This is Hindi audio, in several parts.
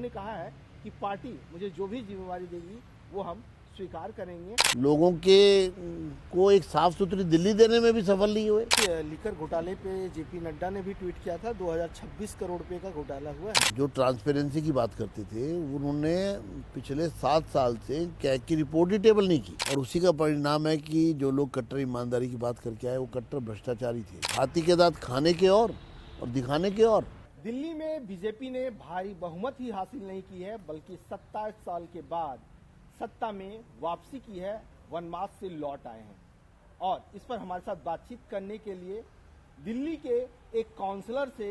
उन्होंने कहा है कि पार्टी मुझे जो भी जिम्मेवारी देगी वो हम स्वीकार करेंगे। लोगों के को एक साफ सुथरी दिल्ली देने में भी सफल नहीं हुए। लीकर घोटाले पे जेपी नड्डा ने भी ट्वीट किया था 2026 करोड़ रुपए का घोटाला हुआ है। जो ट्रांसपेरेंसी की बात करते थे उन्होंने पिछले 7 साल से कैग की रिपोर्ट ही टेबल नहीं की, और उसी का परिणाम है कि जो लोग कट्टर ईमानदारी की बात करके आए वो कट्टर भ्रष्टाचारी थे। हाथी के दांत खाने के और दिखाने के और। दिल्ली में बीजेपी ने भारी बहुमत ही हासिल नहीं की है, बल्कि 27 साल के बाद सत्ता में वापसी की है, वनवास से लौट आए हैं। और इस पर हमारे साथ बातचीत करने के लिए दिल्ली के एक काउंसलर से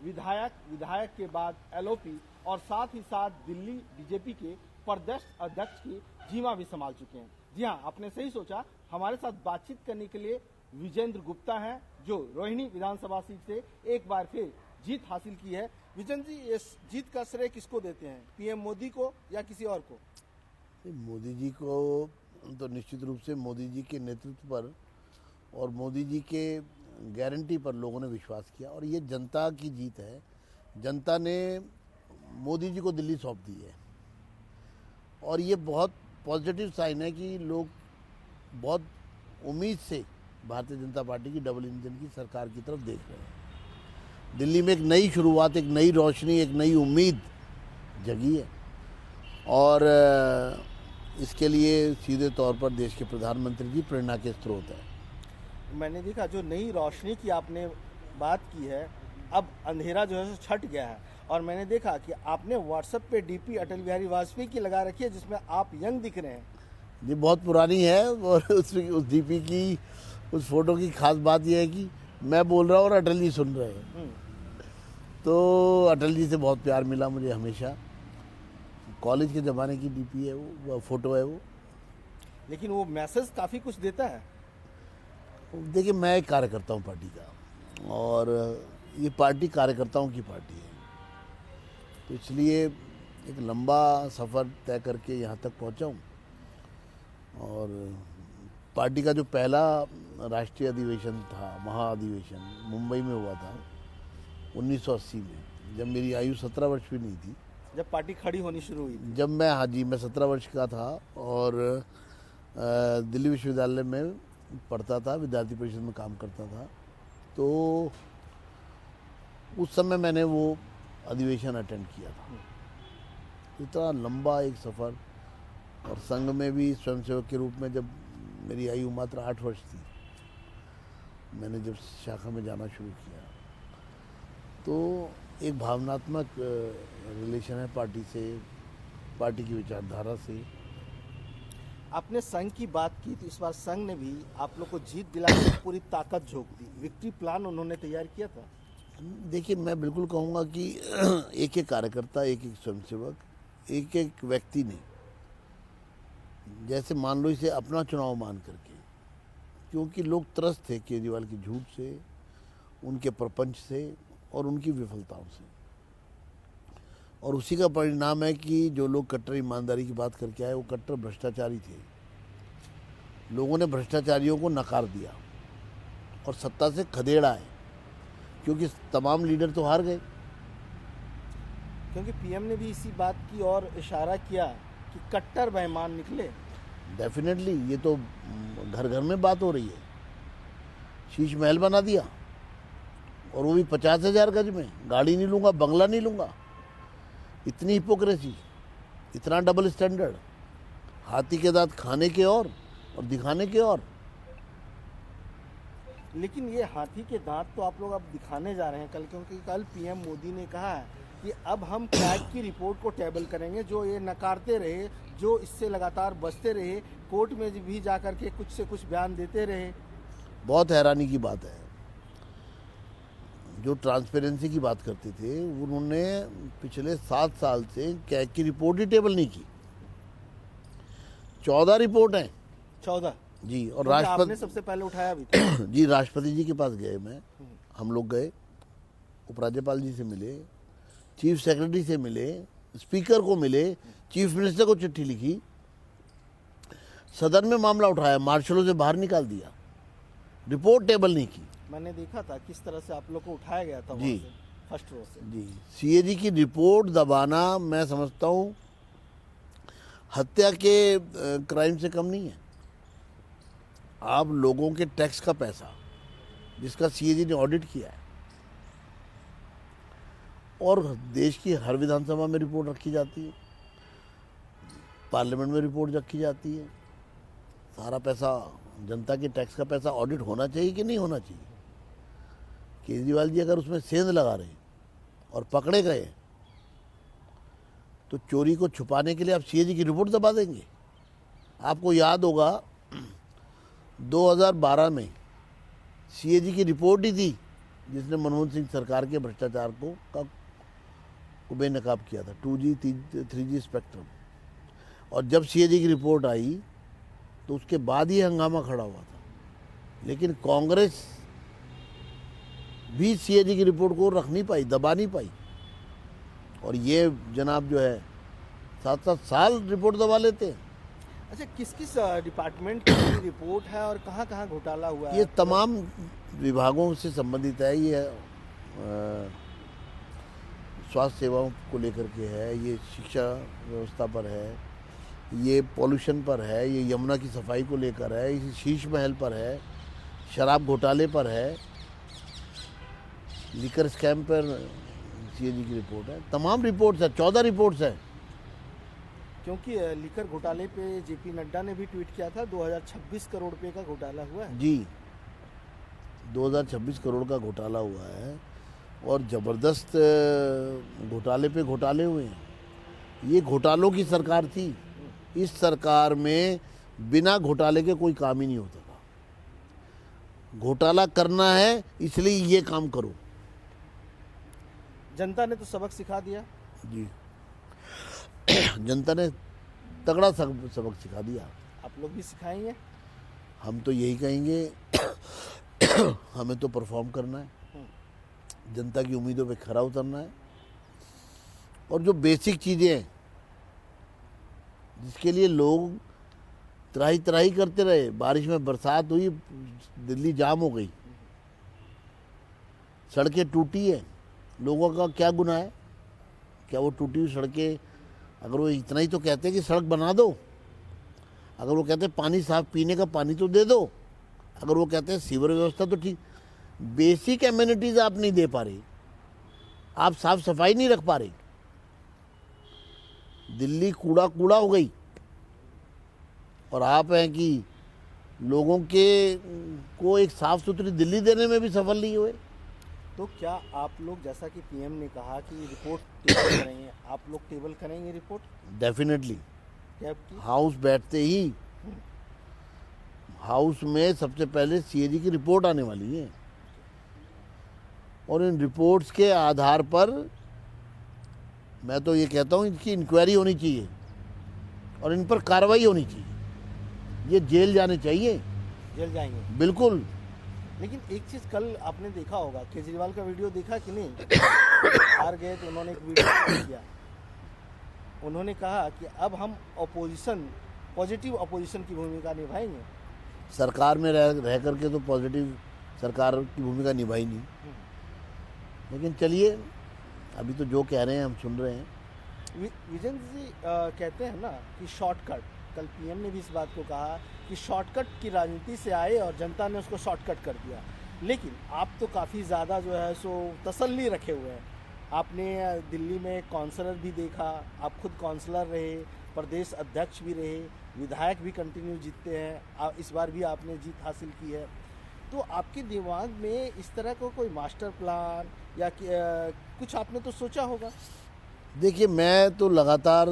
विधायक के बाद एलओपी और साथ ही साथ दिल्ली बीजेपी के प्रदेश अध्यक्ष की जिम्मा भी संभाल चुके हैं। जी हाँ, आपने सही सोचा, हमारे साथ बातचीत करने के लिए विजेंद्र गुप्ता हैं, जो रोहिणी विधानसभा सीट से एक बार फिर जीत हासिल की है। विजेंद्र जी, इस जीत का श्रेय किसको देते हैं, पीएम मोदी को या किसी और को? मोदी जी को तो निश्चित रूप से मोदी जी के नेतृत्व पर और मोदी जी के गारंटी पर लोगों ने विश्वास किया, और ये जनता की जीत है। जनता ने मोदी जी को दिल्ली सौंप दी है, और ये बहुत पॉजिटिव साइन है कि लोग बहुत उम्मीद से भारतीय जनता पार्टी की डबल इंजन की सरकार की तरफ देख रहे हैं। दिल्ली में एक नई शुरुआत, एक नई रोशनी, एक नई उम्मीद जगी है, और इसके लिए सीधे तौर पर देश के प्रधानमंत्री जी प्रेरणा के स्रोत है। मैंने देखा जो नई रोशनी की आपने बात की है, अब अंधेरा जो है छट गया है, और मैंने देखा कि आपने व्हाट्सएप पे डीपी अटल बिहारी वाजपेयी की लगा रखी है, जिसमें आप यंग दिख रहे हैं। ये बहुत पुरानी है, और उस डीपी की उस फोटो की खास बात यह है कि मैं बोल रहा हूँ और अटल जी सुन रहे हैं। तो अटल जी से बहुत प्यार मिला मुझे हमेशा। कॉलेज के ज़माने की डीपी है वो फ़ोटो है वो। लेकिन वो मैसेज काफ़ी कुछ देता है। देखिए, मैं एक कार्यकर्ता हूँ पार्टी का, और ये पार्टी कार्यकर्ताओं की पार्टी है, तो इसलिए एक लंबा सफ़र तय करके यहाँ तक पहुँचा हूँ। और पार्टी का जो पहला राष्ट्रीय अधिवेशन था, महाअधिवेशन, मुंबई में हुआ था 1980 में, जब मेरी आयु 17 वर्ष भी नहीं थी, जब पार्टी खड़ी होनी शुरू हुई थी। जब मैं, हाँ जी, मैं 17 वर्ष का था और दिल्ली विश्वविद्यालय में पढ़ता था, विद्यार्थी परिषद में काम करता था। तो उस समय मैंने वो अधिवेशन अटेंड किया था। इतना लंबा एक सफ़र, और संघ में भी स्वयंसेवक के रूप में जब मेरी आयु मात्र 8 वर्ष थी, मैंने जब शाखा में जाना शुरू किया, तो एक भावनात्मक रिलेशन है पार्टी से, पार्टी की विचारधारा से। आपने संघ की बात की, तो इस बार संघ ने भी आप लोग को जीत दिलाने की पूरी ताकत झोंक दी। विक्ट्री प्लान उन्होंने तैयार किया था। देखिए, मैं बिल्कुल कहूँगा कि एक एक कार्यकर्ता, एक एक स्वयंसेवक, एक एक व्यक्ति ने, जैसे मान लो इसे अपना चुनाव मान करके, क्योंकि लोग त्रस्त थे केजरीवाल की झूठ से, उनके प्रपंच से और उनकी विफलताओं से, और उसी का परिणाम है कि जो लोग कट्टर ईमानदारी की बात करके आए वो कट्टर भ्रष्टाचारी थे। लोगों ने भ्रष्टाचारियों को नकार दिया और सत्ता से खदेड़ा है, क्योंकि तमाम लीडर तो हार गए। क्योंकि पीएम ने भी इसी बात की और इशारा किया कि कट्टर बेईमान निकले। डेफिनेटली, ये तो घर घर में बात हो रही है। शीश महल बना दिया, और वो भी 50,000 गज में। गाड़ी नहीं लूँगा, बंगला नहीं लूँगा। इतनी हिपोक्रेसी, इतना डबल स्टैंडर्ड, हाथी के दांत खाने के और दिखाने के और। लेकिन ये हाथी के दांत तो आप लोग अब दिखाने जा रहे हैं कल, क्योंकि कल पीएम मोदी ने कहा है कि अब हम कैग की रिपोर्ट को टेबल करेंगे। जो ये नकारते रहे, जो इससे लगातार बचते रहे, कोर्ट में भी जा कर के कुछ से कुछ बयान देते रहे। बहुत हैरानी की बात है, जो ट्रांसपेरेंसी की बात करते थे उन्होंने पिछले 7 साल से कैग की रिपोर्ट ही टेबल नहीं की। 14 रिपोर्ट हैं। 14 जी। और राष्ट्रपति सबसे पहले उठाया अभी जी, राष्ट्रपति जी के पास गए, हम लोग गए, उपराज्यपाल जी से मिले, चीफ सेक्रेटरी से मिले, स्पीकर को मिले, चीफ मिनिस्टर को चिट्ठी लिखी, सदन में मामला उठाया, मार्शलों से बाहर निकाल दिया, रिपोर्ट टेबल नहीं की। मैंने देखा था किस तरह से आप लोग को उठाया गया था जी। फर्स्ट रो से। जी, सीएजी की रिपोर्ट दबाना मैं समझता हूँ हत्या के क्राइम से कम नहीं है। आप लोगों के टैक्स का पैसा जिसका सीएजी ने ऑडिट किया है और देश की हर विधानसभा में रिपोर्ट रखी जाती है, पार्लियामेंट में रिपोर्ट रखी जाती है, सारा पैसा जनता के टैक्स का पैसा ऑडिट होना चाहिए कि नहीं होना चाहिए। केजरीवाल जी अगर उसमें सेंध लगा रहे और पकड़े गए तो चोरी को छुपाने के लिए आप सीएजी की रिपोर्ट दबा देंगे। आपको याद होगा 2012 में सीएजी की रिपोर्ट ही थी जिसने मनमोहन सिंह सरकार के भ्रष्टाचार को बेनकाब किया था, 2G 3G स्पेक्ट्रम। और जब सीएजी की रिपोर्ट आई तो उसके बाद ही हंगामा खड़ा हुआ था, लेकिन कांग्रेस भी सीएजी की रिपोर्ट को रख नहीं पाई, दबा नहीं पाई। और ये जनाब जो है 7-7 साल रिपोर्ट दबा लेते हैं। अच्छा, किस किस डिपार्टमेंट की रिपोर्ट है और कहाँ कहाँ घोटाला हुआ है? ये तमाम विभागों से संबंधित है। ये स्वास्थ्य सेवाओं को लेकर के है, ये शिक्षा व्यवस्था पर है, ये पॉल्यूशन पर है, ये यमुना की सफाई को लेकर है, ये शीश महल पर है, शराब घोटाले पर है, लिकर स्कैम पर सीएजी की रिपोर्ट है। तमाम रिपोर्ट्स है, 14 रिपोर्ट्स है। क्योंकि लिकर घोटाले पे जेपी नड्डा ने भी ट्वीट किया था 2026 करोड़ रुपए का घोटाला हुआ है। जी, 2026 करोड़ का घोटाला हुआ है और ज़बरदस्त घोटाले पे घोटाले हुए हैं। ये घोटालों की सरकार थी। इस सरकार में बिना घोटाले के कोई काम ही नहीं होता था। घोटाला करना है इसलिए ये काम करो। जनता ने तो सबक सिखा दिया। जी, जनता ने तगड़ा सबक सिखा दिया। आप लोग भी सिखाएंगे? हम तो यही कहेंगे हमें तो परफॉर्म करना है, जनता की उम्मीदों पे खरा उतरना है। और जो बेसिक चीज़ें हैं जिसके लिए लोग त्राही त्राही करते रहे, बारिश में बरसात हुई, दिल्ली जाम हो गई, सड़कें टूटी है, लोगों का क्या गुनाह है? क्या वो टूटी हुई सड़कें, अगर वो इतना ही तो कहते हैं कि सड़क बना दो, अगर वो कहते हैं पानी साफ पीने का पानी तो दे दो, अगर वो कहते हैं सीवर व्यवस्था तो ठीक, बेसिक एमिनिटीज आप नहीं दे पा रहे, आप साफ सफाई नहीं रख पा रहे। दिल्ली कूड़ा कूड़ा हो गई और आप हैं कि लोगों के को एक साफ सुथरी दिल्ली देने में भी सफल नहीं हुए। तो क्या आप लोग, जैसा कि पीएम ने कहा कि रिपोर्ट टेबल करेंगे, आप लोग टेबल करेंगे रिपोर्ट? डेफिनेटली। कैब की हाउस बैठते ही हाउस में सबसे पहले सीएजी की रिपोर्ट आने वाली है और इन रिपोर्ट्स के आधार पर मैं तो ये कहता हूँ इनकी इंक्वायरी होनी चाहिए और इन पर कार्रवाई होनी चाहिए। ये जेल जाने चाहिए। जेल जाएंगे? बिल्कुल। लेकिन एक चीज़ कल आपने देखा होगा, केजरीवाल का वीडियो देखा कि नहीं? बाहर गए तो उन्होंने एक वीडियो किया, उन्होंने कहा कि अब हम पॉजिटिव अपोजिशन की भूमिका निभाएंगे। सरकार में रह करके तो पॉजिटिव सरकार की भूमिका निभाई नहीं, लेकिन चलिए अभी तो जो कह रहे हैं हम सुन रहे हैं। विजेंद्र जी कहते हैं ना कि शॉर्टकट, कल पीएम ने भी इस बात को कहा कि शॉर्टकट की राजनीति से आए और जनता ने उसको शॉर्टकट कर दिया। लेकिन आप तो काफ़ी ज़्यादा जो है सो तसल्ली रखे हुए हैं। आपने दिल्ली में काउंसलर भी देखा, आप खुद काउंसलर रहे, प्रदेश अध्यक्ष भी रहे, विधायक भी कंटिन्यू जीतते हैं, इस बार भी आपने जीत हासिल की है। तो आपके दिमाग में इस तरह का कोई मास्टर प्लान या कुछ आपने तो सोचा होगा? देखिए, मैं तो लगातार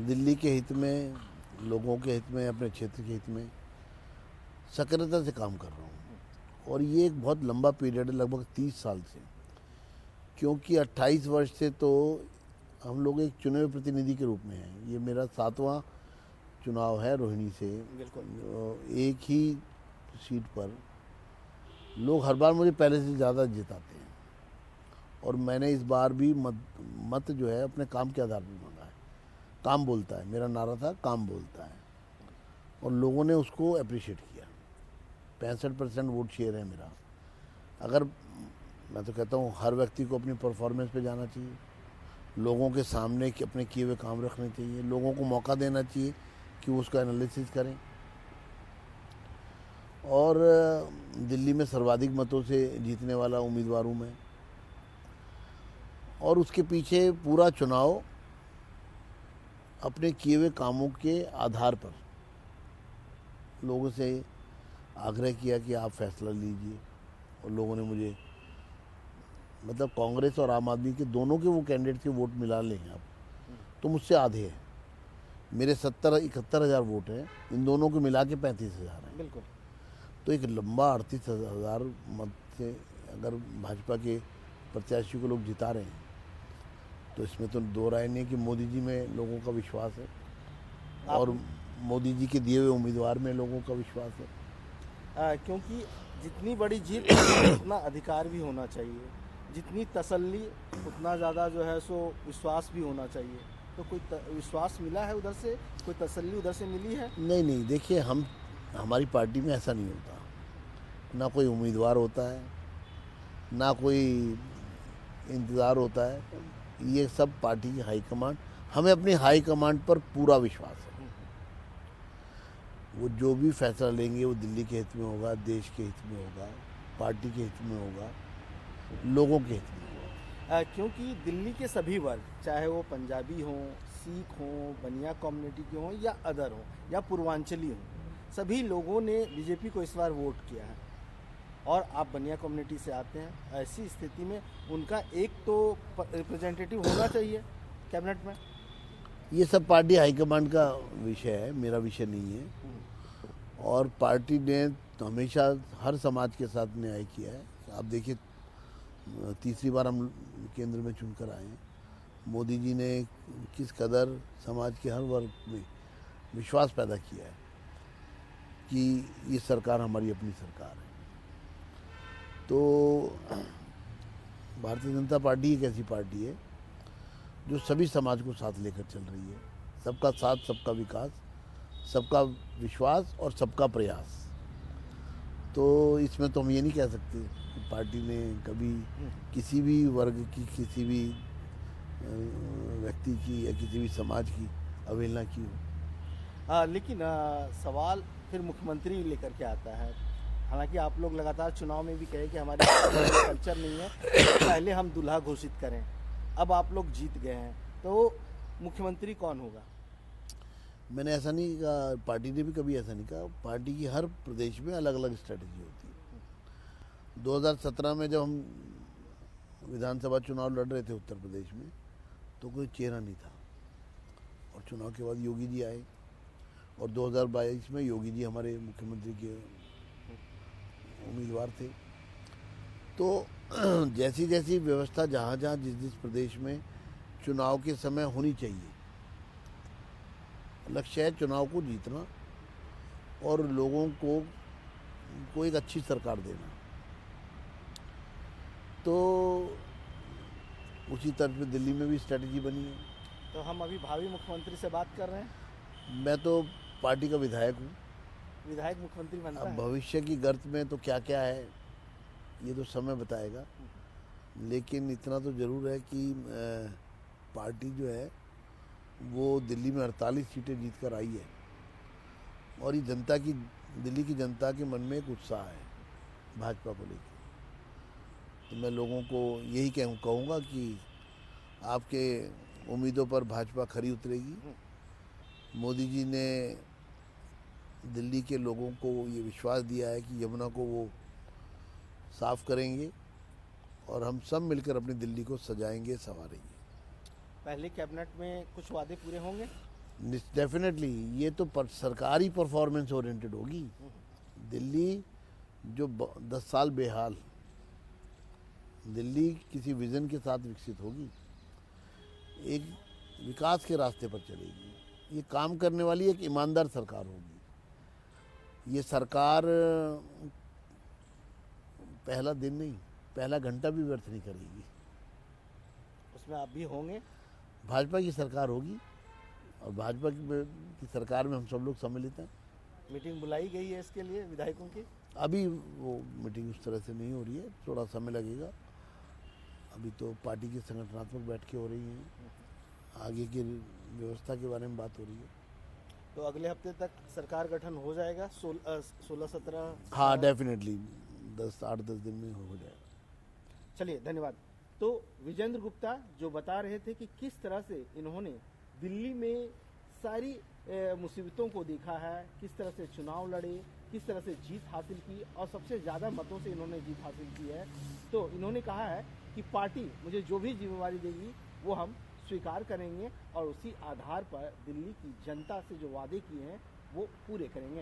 दिल्ली के हित में, लोगों के हित में, अपने क्षेत्र के हित में सक्रियता से काम कर रहा हूँ और ये एक बहुत लंबा पीरियड है, लगभग 30 साल से। क्योंकि 28 वर्ष से तो हम लोग एक चुने हुए प्रतिनिधि के रूप में हैं। ये मेरा 7वां चुनाव है रोहिणी से। बिल्कुल। एक ही सीट पर लोग हर बार मुझे पहले से ज़्यादा जिताते हैं और मैंने इस बार भी मत जो है अपने काम के आधार पर मांगा है। काम बोलता है, मेरा नारा था काम बोलता है और लोगों ने उसको अप्रिशिएट किया। 65% वोट शेयर है मेरा। अगर मैं तो कहता हूँ हर व्यक्ति को अपनी परफॉर्मेंस पे जाना चाहिए, लोगों के सामने अपने किए हुए काम रखने चाहिए, लोगों को मौका देना चाहिए कि वो उसका एनालिसिस करें। और दिल्ली में सर्वाधिक मतों से जीतने वाला उम्मीदवार हूँ मैं, और उसके पीछे पूरा चुनाव अपने किए हुए कामों के आधार पर लोगों से आग्रह किया कि आप फैसला लीजिए, और लोगों ने मुझे, मतलब कांग्रेस और आम आदमी के दोनों के वो कैंडिडेट के वोट मिला लेंगे आप तो मुझसे आधे हैं। मेरे 71 हज़ार वोट हैं, इन दोनों को मिला के 35 हज़ार हैं। बिल्कुल। तो एक लंबा 38 हज़ार मत से अगर भाजपा के प्रत्याशी को लोग जिता रहे हैं तो इसमें तो दो राय नहीं कि मोदी जी में लोगों का विश्वास है और मोदी जी के दिए हुए उम्मीदवार में लोगों का विश्वास है। क्योंकि जितनी बड़ी जीत उतना अधिकार भी होना चाहिए, जितनी तसल्ली उतना ज़्यादा जो है सो विश्वास भी होना चाहिए। तो कोई विश्वास मिला है उधर से, कोई तसल्ली उधर से मिली है? नहीं, देखिए हमारी पार्टी में ऐसा नहीं होता, ना कोई उम्मीदवार होता है, ना कोई इंतज़ार होता है। ये सब पार्टी की हाईकमांड, हमें अपनी हाईकमांड पर पूरा विश्वास है। वो जो भी फैसला लेंगे वो दिल्ली के हित में होगा, देश के हित में होगा, पार्टी के हित में होगा, लोगों के हित में होगा। क्योंकि दिल्ली के सभी वर्ग, चाहे वो पंजाबी हों, सिख हों, बनिया कम्युनिटी के हों या अदर हों या पूर्वांचली हों, सभी लोगों ने बीजेपी को इस बार वोट किया है। और आप बनिया कम्युनिटी से आते हैं, ऐसी स्थिति में उनका एक तो रिप्रेजेंटेटिव होना चाहिए कैबिनेट में। ये सब पार्टी हाईकमांड का विषय है, मेरा विषय नहीं है। और पार्टी ने तो हमेशा हर समाज के साथ न्याय किया है। आप देखिए, तीसरी बार हम केंद्र में चुनकर आए हैं। मोदी जी ने किस कदर समाज के हर वर्ग में विश्वास पैदा किया है कि ये सरकार हमारी अपनी सरकार है। तो भारतीय जनता पार्टी एक ऐसी पार्टी है जो सभी समाज को साथ लेकर चल रही है। सबका साथ, सबका विकास, सबका विश्वास और सबका प्रयास। तो इसमें तो हम ये नहीं कह सकते कि पार्टी ने कभी किसी भी वर्ग की, किसी भी व्यक्ति की या किसी भी समाज की अवहेलना की हो। लेकिन सवाल फिर मुख्यमंत्री लेकर के आता है। हालांकि आप लोग लगातार चुनाव में भी कहे कि हमारे कल्चर नहीं है, पहले हम दूल्हा घोषित करें। अब आप लोग जीत गए हैं तो मुख्यमंत्री कौन होगा? मैंने ऐसा नहीं कहा, पार्टी ने भी कभी ऐसा नहीं कहा। पार्टी की हर प्रदेश में अलग अलग स्ट्रेटजी होती है। 2017 में जब हम विधानसभा चुनाव लड़ रहे थे उत्तर प्रदेश में, तो कोई चेहरा नहीं था, और चुनाव के बाद योगी जी आए, और 2022 में योगी जी हमारे मुख्यमंत्री के उम्मीदवार थे। तो जैसी जैसी व्यवस्था जहाँ जहाँ जिस जिस प्रदेश में चुनाव के समय होनी चाहिए, लक्ष्य है चुनाव को जीतना और लोगों को एक अच्छी सरकार देना। तो उसी तरह पे दिल्ली में भी स्ट्रेटजी बनी है। तो हम अभी भावी मुख्यमंत्री से बात कर रहे हैं। मैं तो पार्टी का विधायक हूँ। विधायक मुख्यमंत्री बनता अब है? भविष्य की गर्त में तो क्या क्या है ये तो समय बताएगा, लेकिन इतना तो ज़रूर है कि पार्टी जो है वो दिल्ली में 48 सीटें जीत कर आई है, और ये दिल्ली की जनता के मन में एक उत्साह है भाजपा को लेकर। तो मैं लोगों को यही कहूँगा कि आपके उम्मीदों पर भाजपा खरी उतरेगी। मोदी जी ने दिल्ली के लोगों को ये विश्वास दिया है कि यमुना को वो साफ करेंगे, और हम सब मिलकर अपनी दिल्ली को सजाएंगे, संवारेंगे। पहले कैबिनेट में कुछ वादे पूरे होंगे? डेफिनेटली। ये तो सरकारी परफॉर्मेंस ओरिएंटेड होगी। दिल्ली जो 10 साल बेहाल, दिल्ली किसी विजन के साथ विकसित होगी, एक विकास के रास्ते पर चलेगी। ये काम करने वाली एक ईमानदार सरकार होगी। ये सरकार पहला दिन नहीं, पहला घंटा भी व्यर्थ नहीं करेगी। उसमें आप भी होंगे? भाजपा की सरकार होगी, और भाजपा की सरकार में हम सब लोग सम्मिलित हैं। मीटिंग बुलाई गई है इसके लिए विधायकों की? अभी वो मीटिंग उस तरह से नहीं हो रही है, थोड़ा समय लगेगा। अभी तो पार्टी की संगठनात्मक बैठकें हो रही हैं, आगे की व्यवस्था के बारे में बात हो रही है। तो अगले हफ्ते तक सरकार गठन हो जाएगा 16-17? हाँ, डेफिनेटली 8-10 दिन में हो जाएगा। चलिए, धन्यवाद। तो विजेंद्र गुप्ता जो बता रहे थे कि किस तरह से इन्होंने दिल्ली में सारी मुसीबतों को देखा है, किस तरह से चुनाव लड़े, किस तरह से जीत हासिल की और सबसे ज़्यादा मतों से इन्होंने जीत हासिल की है। तो इन्होंने कहा है कि पार्टी मुझे जो भी जिम्मेवारी देगी वो हम स्वीकार करेंगे और उसी आधार पर दिल्ली की जनता से जो वादे किए हैं वो पूरे करेंगे।